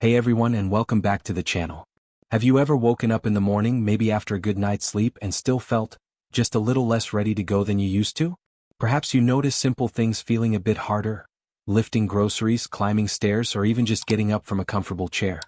Hey everyone, and welcome back to the channel. Have you ever woken up in the morning, maybe after a good night's sleep, and still felt just a little less ready to go than you used to? Perhaps you notice simple things feeling a bit harder, lifting groceries, climbing stairs, or even just getting up from a comfortable chair.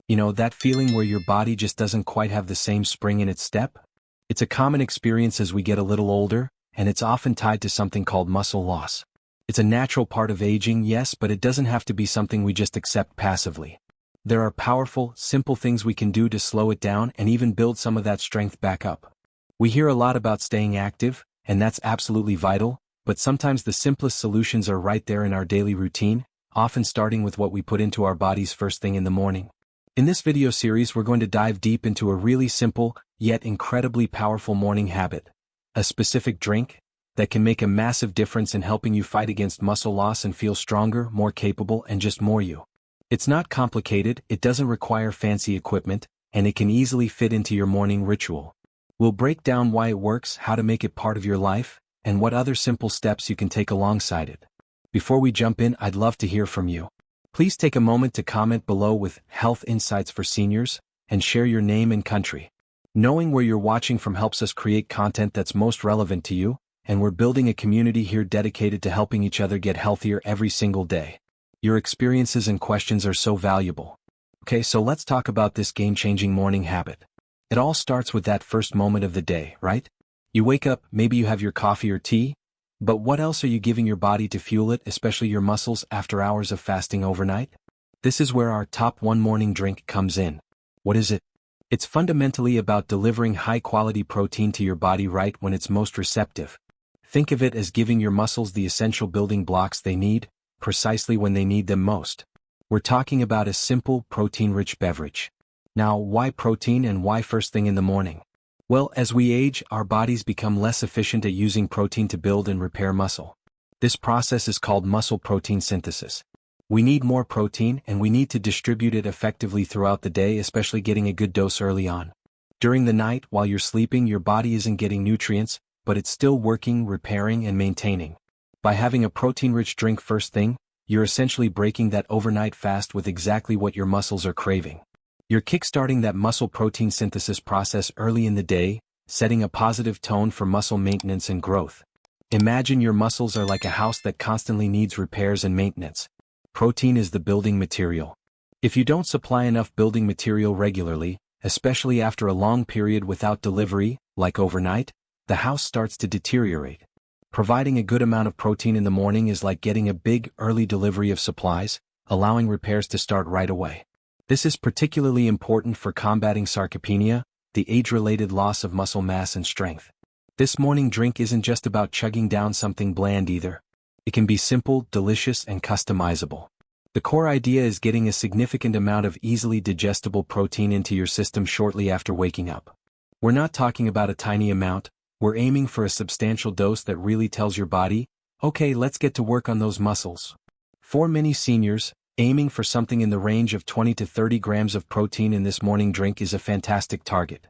You know, that feeling where your body just doesn't quite have the same spring in its step? It's a common experience as we get a little older, and it's often tied to something called muscle loss. It's a natural part of aging, yes, but it doesn't have to be something we just accept passively. There are powerful, simple things we can do to slow it down and even build some of that strength back up. We hear a lot about staying active, and that's absolutely vital, but sometimes the simplest solutions are right there in our daily routine, often starting with what we put into our bodies first thing in the morning. In this video series, we're going to dive deep into a really simple, yet incredibly powerful morning habit. A specific drink that can make a massive difference in helping you fight against muscle loss and feel stronger, more capable, and just more you. It's not complicated, it doesn't require fancy equipment, and it can easily fit into your morning ritual. We'll break down why it works, how to make it part of your life, and what other simple steps you can take alongside it. Before we jump in, I'd love to hear from you. Please take a moment to comment below with health insights for seniors, and share your name and country. Knowing where you're watching from helps us create content that's most relevant to you, and we're building a community here dedicated to helping each other get healthier every single day. Your experiences and questions are so valuable. Okay, so let's talk about this game-changing morning habit. It all starts with that first moment of the day, right? You wake up, maybe you have your coffee or tea, but what else are you giving your body to fuel it, especially your muscles, after hours of fasting overnight? This is where our top one morning drink comes in. What is it? It's fundamentally about delivering high-quality protein to your body right when it's most receptive. Think of it as giving your muscles the essential building blocks they need, precisely when they need them most. We're talking about a simple, protein-rich beverage. Now, why protein and why first thing in the morning? Well, as we age, our bodies become less efficient at using protein to build and repair muscle. This process is called muscle protein synthesis. We need more protein, and we need to distribute it effectively throughout the day, especially getting a good dose early on. During the night, while you're sleeping, your body isn't getting nutrients, but it's still working, repairing, and maintaining. By having a protein-rich drink first thing, you're essentially breaking that overnight fast with exactly what your muscles are craving. You're kickstarting that muscle protein synthesis process early in the day, setting a positive tone for muscle maintenance and growth. Imagine your muscles are like a house that constantly needs repairs and maintenance. Protein is the building material. If you don't supply enough building material regularly, especially after a long period without delivery, like overnight, the house starts to deteriorate. Providing a good amount of protein in the morning is like getting a big, early delivery of supplies, allowing repairs to start right away. This is particularly important for combating sarcopenia, the age-related loss of muscle mass and strength. This morning drink isn't just about chugging down something bland either. It can be simple, delicious, and customizable. The core idea is getting a significant amount of easily digestible protein into your system shortly after waking up. We're not talking about a tiny amount. We're aiming for a substantial dose that really tells your body, okay, let's get to work on those muscles. For many seniors, aiming for something in the range of 20 to 30 grams of protein in this morning drink is a fantastic target.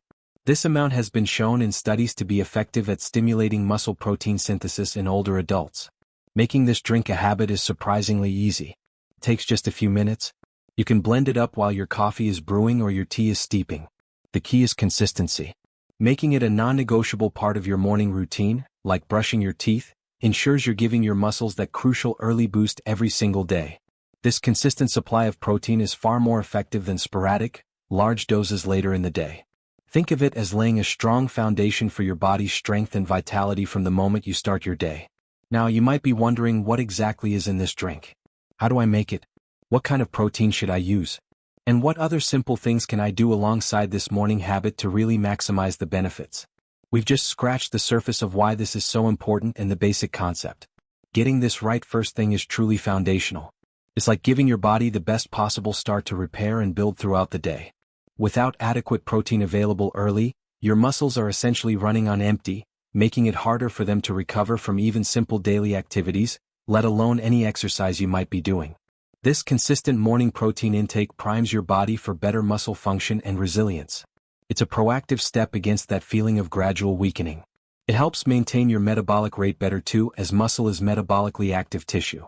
This amount has been shown in studies to be effective at stimulating muscle protein synthesis in older adults. Making this drink a habit is surprisingly easy. It takes just a few minutes. You can blend it up while your coffee is brewing or your tea is steeping. The key is consistency. Making it a non-negotiable part of your morning routine, like brushing your teeth, ensures you're giving your muscles that crucial early boost every single day. This consistent supply of protein is far more effective than sporadic, large doses later in the day. Think of it as laying a strong foundation for your body's strength and vitality from the moment you start your day. Now, you might be wondering, what exactly is in this drink? How do I make it? What kind of protein should I use? And what other simple things can I do alongside this morning habit to really maximize the benefits? We've just scratched the surface of why this is so important and the basic concept. Getting this right first thing is truly foundational. It's like giving your body the best possible start to repair and build throughout the day. Without adequate protein available early, your muscles are essentially running on empty, making it harder for them to recover from even simple daily activities, let alone any exercise you might be doing. This consistent morning protein intake primes your body for better muscle function and resilience. It's a proactive step against that feeling of gradual weakening. It helps maintain your metabolic rate better too, as muscle is metabolically active tissue.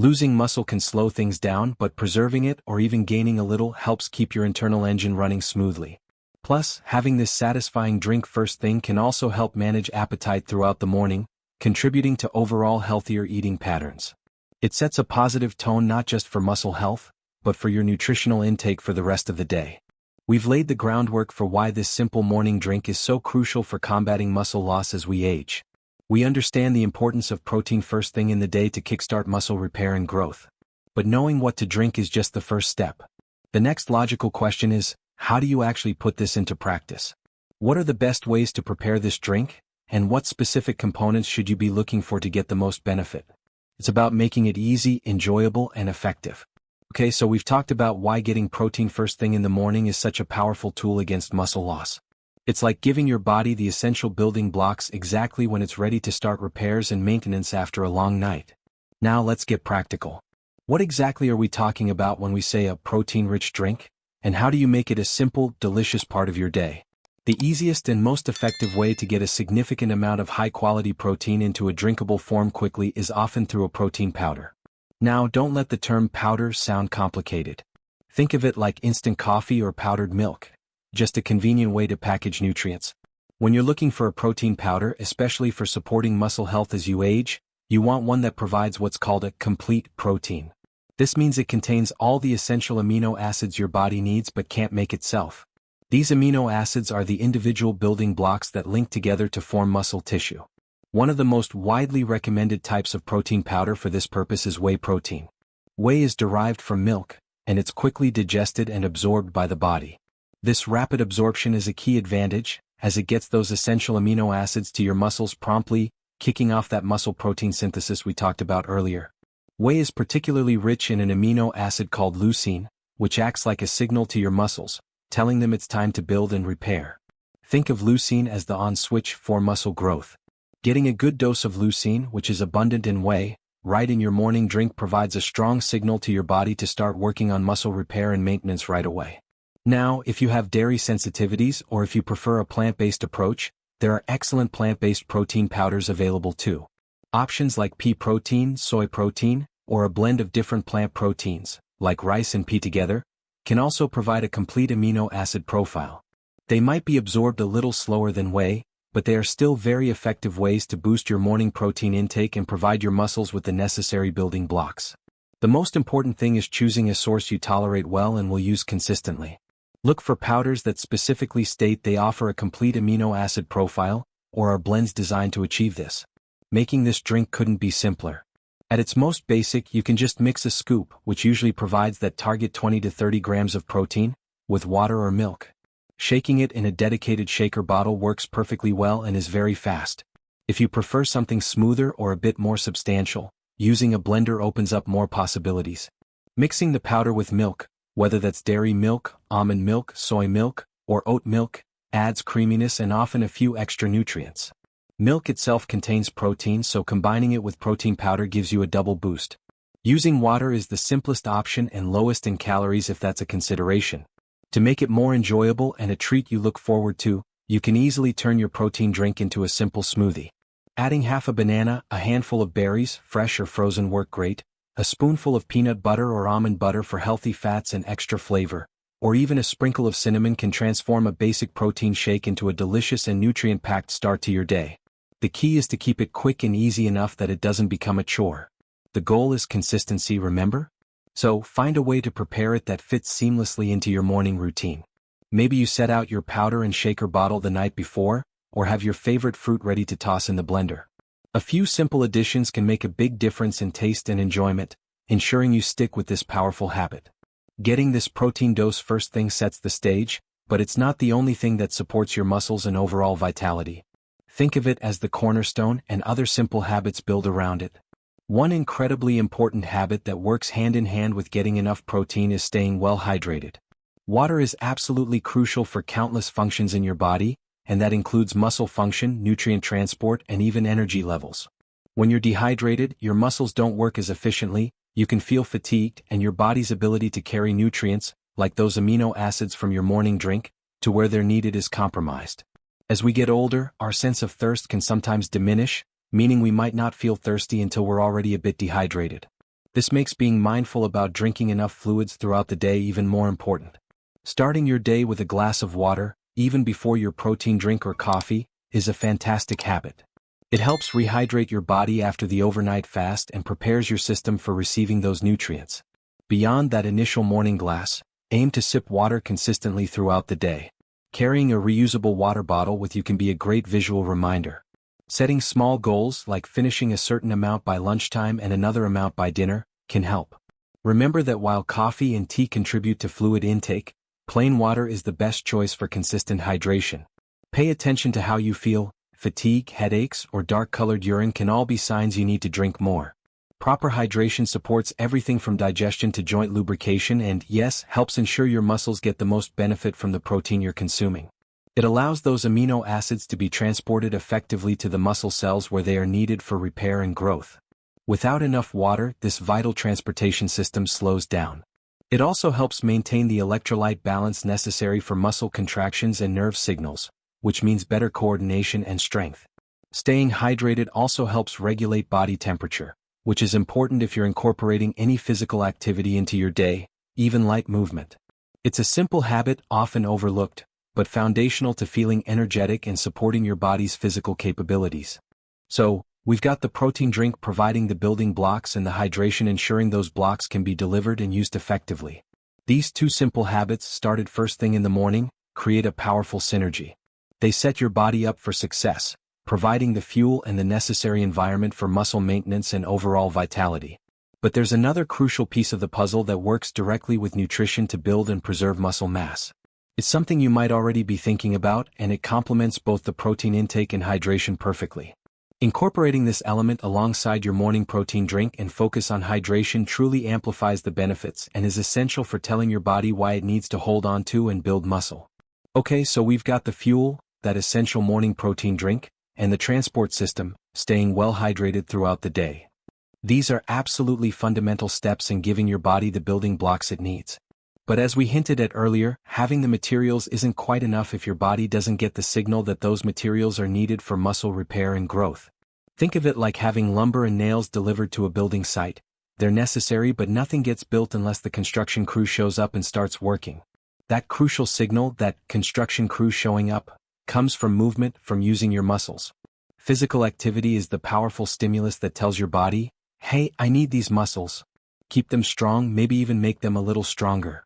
Losing muscle can slow things down, but preserving it or even gaining a little helps keep your internal engine running smoothly. Plus, having this satisfying drink first thing can also help manage appetite throughout the morning, contributing to overall healthier eating patterns. It sets a positive tone not just for muscle health, but for your nutritional intake for the rest of the day. We've laid the groundwork for why this simple morning drink is so crucial for combating muscle loss as we age. We understand the importance of protein first thing in the day to kickstart muscle repair and growth. But knowing what to drink is just the first step. The next logical question is, how do you actually put this into practice? What are the best ways to prepare this drink, and what specific components should you be looking for to get the most benefit? It's about making it easy, enjoyable, and effective. Okay, so we've talked about why getting protein first thing in the morning is such a powerful tool against muscle loss. It's like giving your body the essential building blocks exactly when it's ready to start repairs and maintenance after a long night. Now let's get practical. What exactly are we talking about when we say a protein-rich drink? And how do you make it a simple, delicious part of your day? The easiest and most effective way to get a significant amount of high-quality protein into a drinkable form quickly is often through a protein powder. Now, don't let the term powder sound complicated. Think of it like instant coffee or powdered milk. Just a convenient way to package nutrients. When you're looking for a protein powder, especially for supporting muscle health as you age, you want one that provides what's called a complete protein. This means it contains all the essential amino acids your body needs but can't make itself. These amino acids are the individual building blocks that link together to form muscle tissue. One of the most widely recommended types of protein powder for this purpose is whey protein. Whey is derived from milk, and it's quickly digested and absorbed by the body. This rapid absorption is a key advantage, as it gets those essential amino acids to your muscles promptly, kicking off that muscle protein synthesis we talked about earlier. Whey is particularly rich in an amino acid called leucine, which acts like a signal to your muscles, telling them it's time to build and repair. Think of leucine as the on switch for muscle growth. Getting a good dose of leucine, which is abundant in whey, right in your morning drink provides a strong signal to your body to start working on muscle repair and maintenance right away. Now, if you have dairy sensitivities or if you prefer a plant-based approach, there are excellent plant-based protein powders available too. Options like pea protein, soy protein, or a blend of different plant proteins, like rice and pea together, can also provide a complete amino acid profile. They might be absorbed a little slower than whey, but they are still very effective ways to boost your morning protein intake and provide your muscles with the necessary building blocks. The most important thing is choosing a source you tolerate well and will use consistently. Look for powders that specifically state they offer a complete amino acid profile, or are blends designed to achieve this. Making this drink couldn't be simpler. At its most basic, you can just mix a scoop, which usually provides that target 20 to 30 grams of protein, with water or milk. Shaking it in a dedicated shaker bottle works perfectly well and is very fast. If you prefer something smoother or a bit more substantial, using a blender opens up more possibilities. Mixing the powder with milk, whether that's dairy milk, almond milk, soy milk, or oat milk, adds creaminess and often a few extra nutrients. Milk itself contains protein, so combining it with protein powder gives you a double boost. Using water is the simplest option and lowest in calories if that's a consideration. To make it more enjoyable and a treat you look forward to, you can easily turn your protein drink into a simple smoothie. Adding half a banana, a handful of berries, fresh or frozen work great, a spoonful of peanut butter or almond butter for healthy fats and extra flavor, or even a sprinkle of cinnamon can transform a basic protein shake into a delicious and nutrient-packed start to your day. The key is to keep it quick and easy enough that it doesn't become a chore. The goal is consistency, remember? So, find a way to prepare it that fits seamlessly into your morning routine. Maybe you set out your powder and shaker bottle the night before, or have your favorite fruit ready to toss in the blender. A few simple additions can make a big difference in taste and enjoyment, ensuring you stick with this powerful habit. Getting this protein dose first thing sets the stage, but it's not the only thing that supports your muscles and overall vitality. Think of it as the cornerstone, and other simple habits build around it. One incredibly important habit that works hand in hand with getting enough protein is staying well hydrated. Water is absolutely crucial for countless functions in your body, and that includes muscle function, nutrient transport, and even energy levels. When you're dehydrated, your muscles don't work as efficiently, you can feel fatigued, and your body's ability to carry nutrients, like those amino acids from your morning drink, to where they're needed is compromised. As we get older, our sense of thirst can sometimes diminish, meaning we might not feel thirsty until we're already a bit dehydrated. This makes being mindful about drinking enough fluids throughout the day even more important. Starting your day with a glass of water, even before your protein drink or coffee, is a fantastic habit. It helps rehydrate your body after the overnight fast and prepares your system for receiving those nutrients. Beyond that initial morning glass, aim to sip water consistently throughout the day. Carrying a reusable water bottle with you can be a great visual reminder. Setting small goals like finishing a certain amount by lunchtime and another amount by dinner can help. Remember that while coffee and tea contribute to fluid intake, plain water is the best choice for consistent hydration. Pay attention to how you feel. Fatigue, headaches, or dark-colored urine can all be signs you need to drink more. Proper hydration supports everything from digestion to joint lubrication and, yes, helps ensure your muscles get the most benefit from the protein you're consuming. It allows those amino acids to be transported effectively to the muscle cells where they are needed for repair and growth. Without enough water, this vital transportation system slows down. It also helps maintain the electrolyte balance necessary for muscle contractions and nerve signals, which means better coordination and strength. Staying hydrated also helps regulate body temperature, which is important if you're incorporating any physical activity into your day, even light movement. It's a simple habit often overlooked, but foundational to feeling energetic and supporting your body's physical capabilities. So, we've got the protein drink providing the building blocks and the hydration ensuring those blocks can be delivered and used effectively. These two simple habits, started first thing in the morning, create a powerful synergy. They set your body up for success, providing the fuel and the necessary environment for muscle maintenance and overall vitality. But there's another crucial piece of the puzzle that works directly with nutrition to build and preserve muscle mass. It's something you might already be thinking about, and it complements both the protein intake and hydration perfectly. Incorporating this element alongside your morning protein drink and focus on hydration truly amplifies the benefits and is essential for telling your body why it needs to hold on to and build muscle. Okay, so we've got the fuel, that essential morning protein drink, and the transport system, staying well hydrated throughout the day. These are absolutely fundamental steps in giving your body the building blocks it needs. But as we hinted at earlier, having the materials isn't quite enough if your body doesn't get the signal that those materials are needed for muscle repair and growth. Think of it like having lumber and nails delivered to a building site. They're necessary, but nothing gets built unless the construction crew shows up and starts working. That crucial signal, that construction crew showing up, comes from movement, from using your muscles. Physical activity is the powerful stimulus that tells your body, hey, I need these muscles. Keep them strong, maybe even make them a little stronger.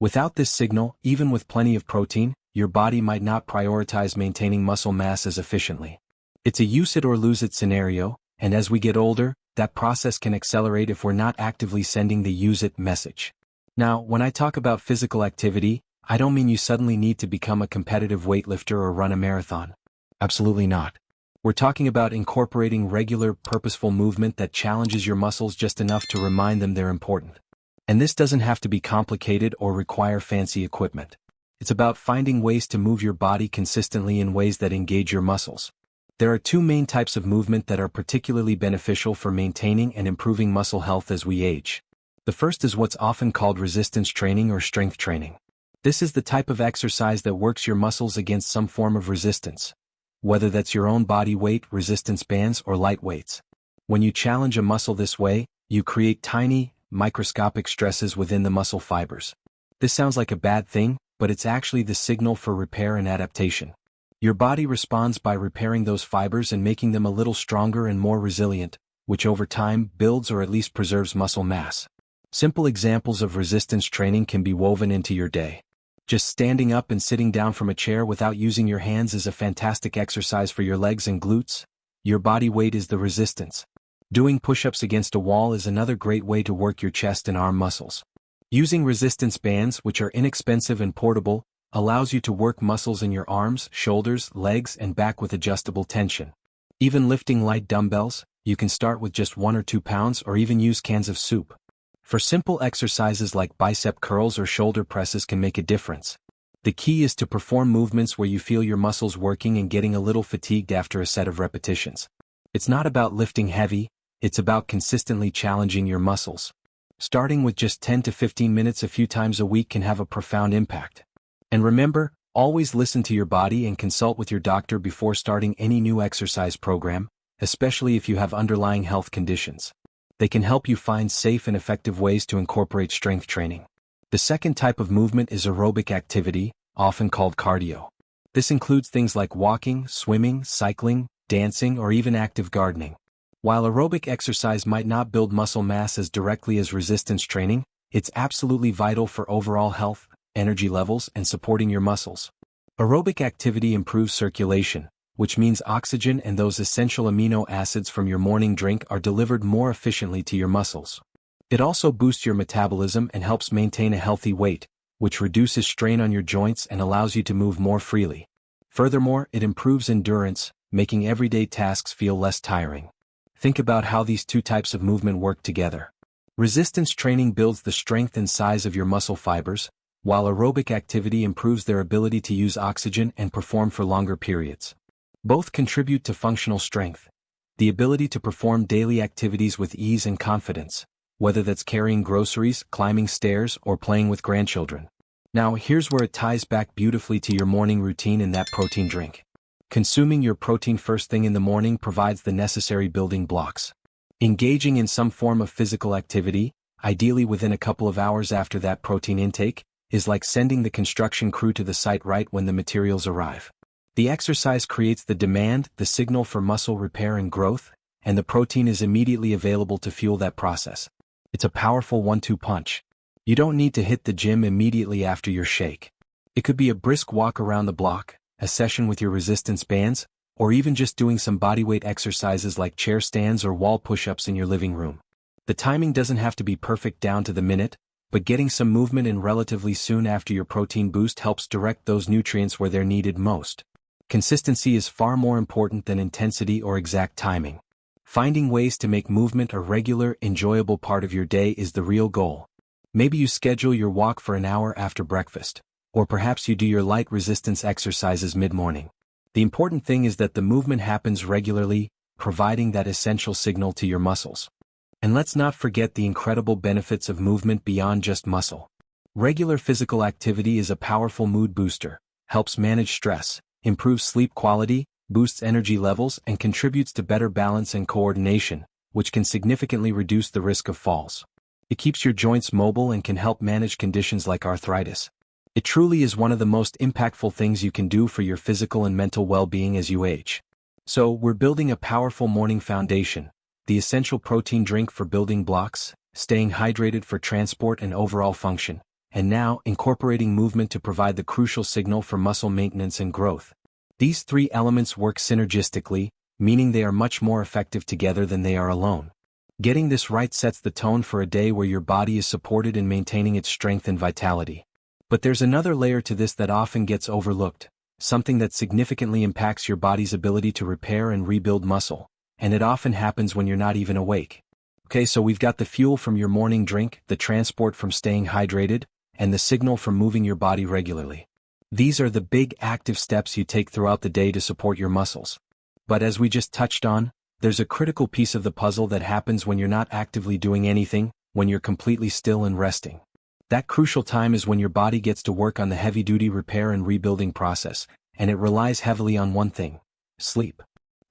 Without this signal, even with plenty of protein, your body might not prioritize maintaining muscle mass as efficiently. It's a use it or lose it scenario, and as we get older, that process can accelerate if we're not actively sending the use it message. Now, when I talk about physical activity, I don't mean you suddenly need to become a competitive weightlifter or run a marathon. Absolutely not. We're talking about incorporating regular, purposeful movement that challenges your muscles just enough to remind them they're important. And this doesn't have to be complicated or require fancy equipment. It's about finding ways to move your body consistently in ways that engage your muscles. There are two main types of movement that are particularly beneficial for maintaining and improving muscle health as we age. The first is what's often called resistance training or strength training. This is the type of exercise that works your muscles against some form of resistance, whether that's your own body weight, resistance bands, or light weights. When you challenge a muscle this way, you create tiny, microscopic stresses within the muscle fibers. This sounds like a bad thing, but it's actually the signal for repair and adaptation. Your body responds by repairing those fibers and making them a little stronger and more resilient, which over time builds or at least preserves muscle mass. Simple examples of resistance training can be woven into your day. Just standing up and sitting down from a chair without using your hands is a fantastic exercise for your legs and glutes. Your body weight is the resistance. Doing push-ups against a wall is another great way to work your chest and arm muscles. Using resistance bands, which are inexpensive and portable, allows you to work muscles in your arms, shoulders, legs, and back with adjustable tension. Even lifting light dumbbells, you can start with just 1 or 2 pounds or even use cans of soup. For simple exercises like bicep curls or shoulder presses can make a difference. The key is to perform movements where you feel your muscles working and getting a little fatigued after a set of repetitions. It's not about lifting heavy, it's about consistently challenging your muscles. Starting with just 10 to 15 minutes a few times a week can have a profound impact. And remember, always listen to your body and consult with your doctor before starting any new exercise program, especially if you have underlying health conditions. They can help you find safe and effective ways to incorporate strength training. The second type of movement is aerobic activity, often called cardio. This includes things like walking, swimming, cycling, dancing, or even active gardening. While aerobic exercise might not build muscle mass as directly as resistance training, it's absolutely vital for overall health, energy levels, and supporting your muscles. Aerobic activity improves circulation, which means oxygen and those essential amino acids from your morning drink are delivered more efficiently to your muscles. It also boosts your metabolism and helps maintain a healthy weight, which reduces strain on your joints and allows you to move more freely. Furthermore, it improves endurance, making everyday tasks feel less tiring. Think about how these two types of movement work together. Resistance training builds the strength and size of your muscle fibers, while aerobic activity improves their ability to use oxygen and perform for longer periods. Both contribute to functional strength, the ability to perform daily activities with ease and confidence, whether that's carrying groceries, climbing stairs, or playing with grandchildren. Now, here's where it ties back beautifully to your morning routine in that protein drink. Consuming your protein first thing in the morning provides the necessary building blocks. Engaging in some form of physical activity, ideally within a couple of hours after that protein intake, is like sending the construction crew to the site right when the materials arrive. The exercise creates the demand, the signal for muscle repair and growth, and the protein is immediately available to fuel that process. It's a powerful 1-2 punch. You don't need to hit the gym immediately after your shake. It could be a brisk walk around the block, a session with your resistance bands, or even just doing some bodyweight exercises like chair stands or wall push-ups in your living room. The timing doesn't have to be perfect down to the minute, but getting some movement in relatively soon after your protein boost helps direct those nutrients where they're needed most. Consistency is far more important than intensity or exact timing. Finding ways to make movement a regular, enjoyable part of your day is the real goal. Maybe you schedule your walk for an hour after breakfast, or perhaps you do your light resistance exercises mid-morning. The important thing is that the movement happens regularly, providing that essential signal to your muscles. And let's not forget the incredible benefits of movement beyond just muscle. Regular physical activity is a powerful mood booster, helps manage stress, improves sleep quality, boosts energy levels, and contributes to better balance and coordination, which can significantly reduce the risk of falls. It keeps your joints mobile and can help manage conditions like arthritis. It truly is one of the most impactful things you can do for your physical and mental well-being as you age. So, we're building a powerful morning foundation, the essential protein drink for building blocks, staying hydrated for transport and overall function, and now incorporating movement to provide the crucial signal for muscle maintenance and growth. These three elements work synergistically, meaning they are much more effective together than they are alone. Getting this right sets the tone for a day where your body is supported in maintaining its strength and vitality. But there's another layer to this that often gets overlooked, something that significantly impacts your body's ability to repair and rebuild muscle, and it often happens when you're not even awake. Okay, so we've got the fuel from your morning drink, the transport from staying hydrated, and the signal from moving your body regularly. These are the big active steps you take throughout the day to support your muscles. But as we just touched on, there's a critical piece of the puzzle that happens when you're not actively doing anything, when you're completely still and resting. That crucial time is when your body gets to work on the heavy-duty repair and rebuilding process, and it relies heavily on one thing: sleep.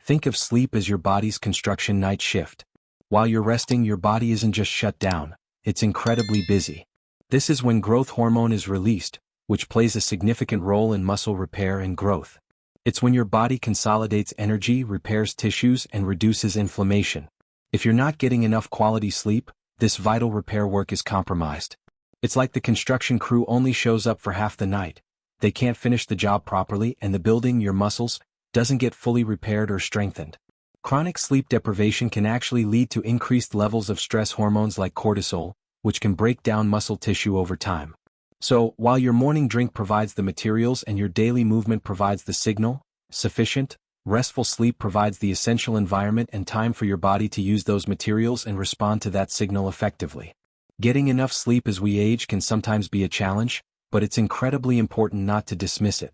Think of sleep as your body's construction night shift. While you're resting, your body isn't just shut down, it's incredibly busy. This is when growth hormone is released, which plays a significant role in muscle repair and growth. It's when your body consolidates energy, repairs tissues, and reduces inflammation. If you're not getting enough quality sleep, this vital repair work is compromised. It's like the construction crew only shows up for half the night. They can't finish the job properly, and the building, your muscles, doesn't get fully repaired or strengthened. Chronic sleep deprivation can actually lead to increased levels of stress hormones like cortisol, which can break down muscle tissue over time. So, while your morning drink provides the materials and your daily movement provides the signal, sufficient, restful sleep provides the essential environment and time for your body to use those materials and respond to that signal effectively. Getting enough sleep as we age can sometimes be a challenge, but it's incredibly important not to dismiss it.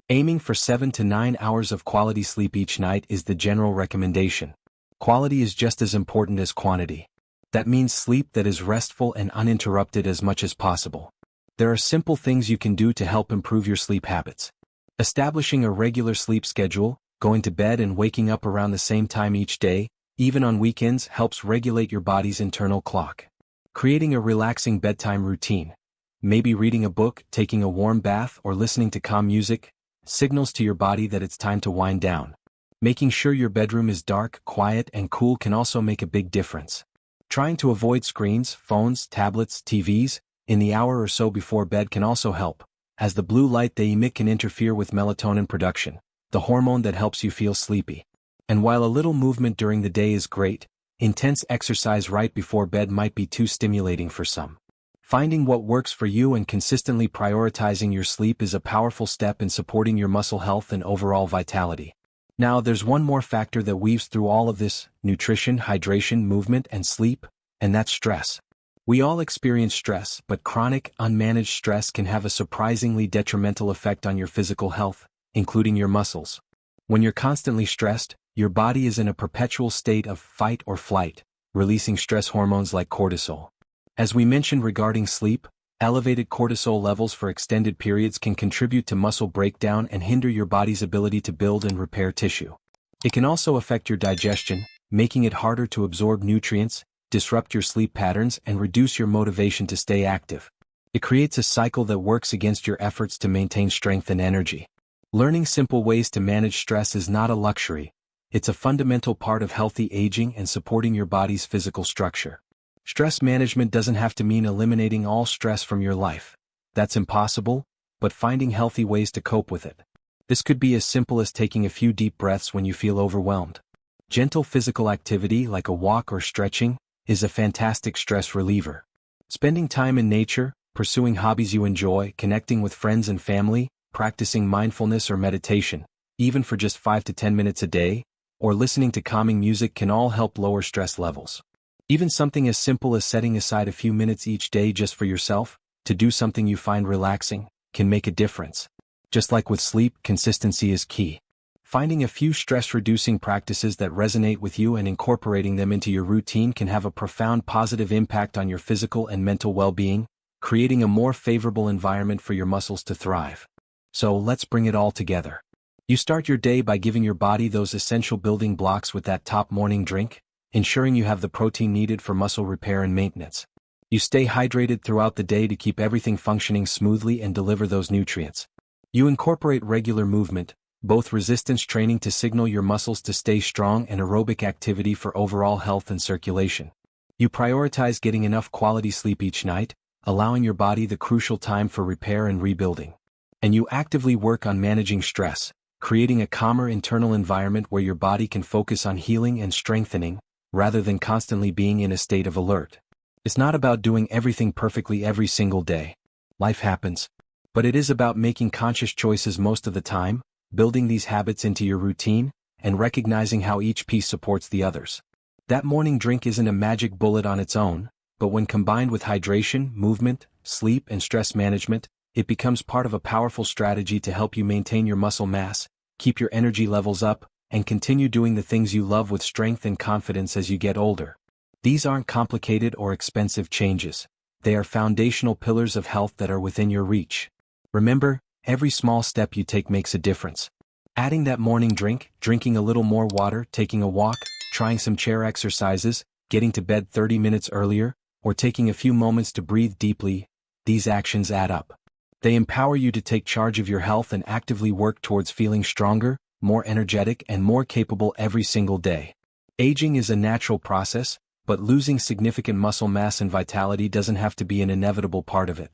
Aiming for 7 to 9 hours of quality sleep each night is the general recommendation. Quality is just as important as quantity. That means sleep that is restful and uninterrupted as much as possible. There are simple things you can do to help improve your sleep habits. Establishing a regular sleep schedule, going to bed and waking up around the same time each day, even on weekends, helps regulate your body's internal clock. Creating a relaxing bedtime routine, maybe reading a book, taking a warm bath, or listening to calm music, signals to your body that it's time to wind down. Making sure your bedroom is dark, quiet, and cool can also make a big difference. Trying to avoid screens, phones, tablets, TVs, in the hour or so before bed can also help, as the blue light they emit can interfere with melatonin production, the hormone that helps you feel sleepy. And while a little movement during the day is great, intense exercise right before bed might be too stimulating for some. Finding what works for you and consistently prioritizing your sleep is a powerful step in supporting your muscle health and overall vitality. Now, there's one more factor that weaves through all of this: nutrition, hydration, movement, and sleep, and that's stress. We all experience stress, but chronic, unmanaged stress can have a surprisingly detrimental effect on your physical health, including your muscles. When you're constantly stressed, your body is in a perpetual state of fight or flight, releasing stress hormones like cortisol. As we mentioned regarding sleep, elevated cortisol levels for extended periods can contribute to muscle breakdown and hinder your body's ability to build and repair tissue. It can also affect your digestion, making it harder to absorb nutrients, disrupt your sleep patterns, and reduce your motivation to stay active. It creates a cycle that works against your efforts to maintain strength and energy. Learning simple ways to manage stress is not a luxury. It's a fundamental part of healthy aging and supporting your body's physical structure. Stress management doesn't have to mean eliminating all stress from your life. That's impossible, but finding healthy ways to cope with it. This could be as simple as taking a few deep breaths when you feel overwhelmed. Gentle physical activity like a walk or stretching is a fantastic stress reliever. Spending time in nature, pursuing hobbies you enjoy, connecting with friends and family, practicing mindfulness or meditation, even for just 5 to 10 minutes a day, or listening to calming music can all help lower stress levels. Even something as simple as setting aside a few minutes each day just for yourself, to do something you find relaxing, can make a difference. Just like with sleep, consistency is key. Finding a few stress-reducing practices that resonate with you and incorporating them into your routine can have a profound positive impact on your physical and mental well-being, creating a more favorable environment for your muscles to thrive. So let's bring it all together. You start your day by giving your body those essential building blocks with that top morning drink, ensuring you have the protein needed for muscle repair and maintenance. You stay hydrated throughout the day to keep everything functioning smoothly and deliver those nutrients. You incorporate regular movement, both resistance training to signal your muscles to stay strong and aerobic activity for overall health and circulation. You prioritize getting enough quality sleep each night, allowing your body the crucial time for repair and rebuilding. And you actively work on managing stress, creating a calmer internal environment where your body can focus on healing and strengthening, rather than constantly being in a state of alert. It's not about doing everything perfectly every single day. Life happens. But it is about making conscious choices most of the time, building these habits into your routine, and recognizing how each piece supports the others. That morning drink isn't a magic bullet on its own, but when combined with hydration, movement, sleep, and stress management, it becomes part of a powerful strategy to help you maintain your muscle mass, keep your energy levels up, and continue doing the things you love with strength and confidence as you get older. These aren't complicated or expensive changes. They are foundational pillars of health that are within your reach. Remember, every small step you take makes a difference. Adding that morning drink, drinking a little more water, taking a walk, trying some chair exercises, getting to bed 30 minutes earlier, or taking a few moments to breathe deeply, these actions add up. They empower you to take charge of your health and actively work towards feeling stronger, more energetic, and more capable every single day. Aging is a natural process, but losing significant muscle mass and vitality doesn't have to be an inevitable part of it.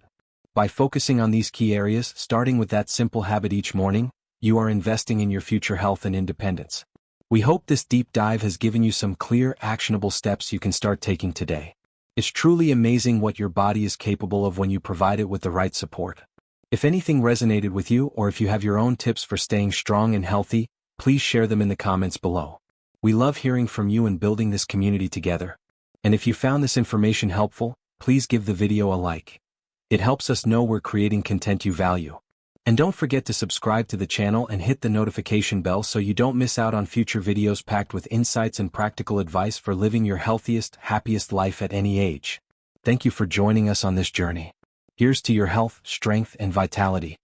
By focusing on these key areas, starting with that simple habit each morning, you are investing in your future health and independence. We hope this deep dive has given you some clear, actionable steps you can start taking today. It's truly amazing what your body is capable of when you provide it with the right support. If anything resonated with you, or if you have your own tips for staying strong and healthy, please share them in the comments below. We love hearing from you and building this community together. And if you found this information helpful, please give the video a like. It helps us know we're creating content you value. And don't forget to subscribe to the channel and hit the notification bell so you don't miss out on future videos packed with insights and practical advice for living your healthiest, happiest life at any age. Thank you for joining us on this journey. Here's to your health, strength, and vitality.